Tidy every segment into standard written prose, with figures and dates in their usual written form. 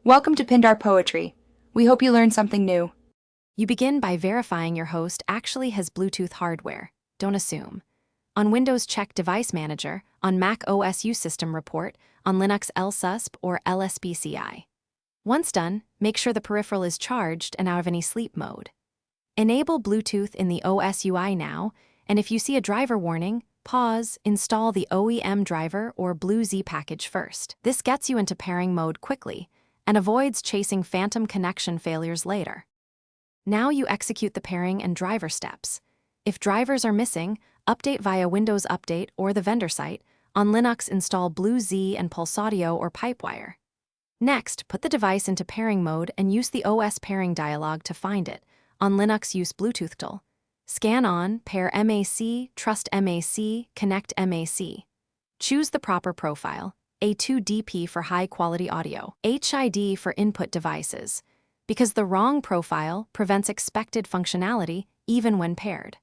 Welcome to Pindar Poetry. We hope you learned something new. You begin by verifying your host actually has Bluetooth hardware. Don't assume. On Windows, check Device Manager. On Mac OS, use System Report. On Linux, LSUSP or LSBCI. Once done, make sure the peripheral is charged and out of any sleep mode. Enable Bluetooth in the OS UI now, and if you see a driver warning, pause, install the OEM driver or BlueZ package first. This gets you into pairing mode quickly and avoids chasing phantom connection failures later. Now you execute the pairing and driver steps. If drivers are missing, update via Windows Update or the vendor site. On Linux, install BlueZ and Pulse Audio or Pipewire. Next, put the device into pairing mode and use the OS pairing dialog to find it. On Linux, use Bluetooth tool. Scan on, pair MAC, trust MAC, connect MAC. Choose the proper profile, A2DP for high-quality audio, HID for input devices, because the wrong profile prevents expected functionality even when paired.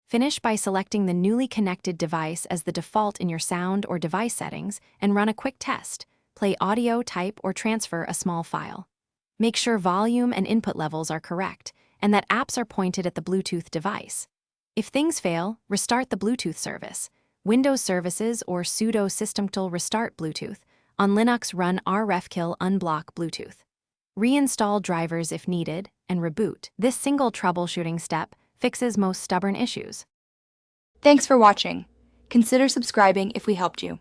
Finish by selecting the newly connected device as the default in your sound or device settings and run a quick test. Play audio, type, or transfer a small file. Make sure volume and input levels are correct and that apps are pointed at the Bluetooth device. If things fail, restart the Bluetooth service. Windows services or sudo systemctl restart Bluetooth. On Linux, run rfkill unblock Bluetooth. Reinstall drivers if needed and reboot. This single troubleshooting step fixes most stubborn issues. Thanks for watching. Consider subscribing if we helped you.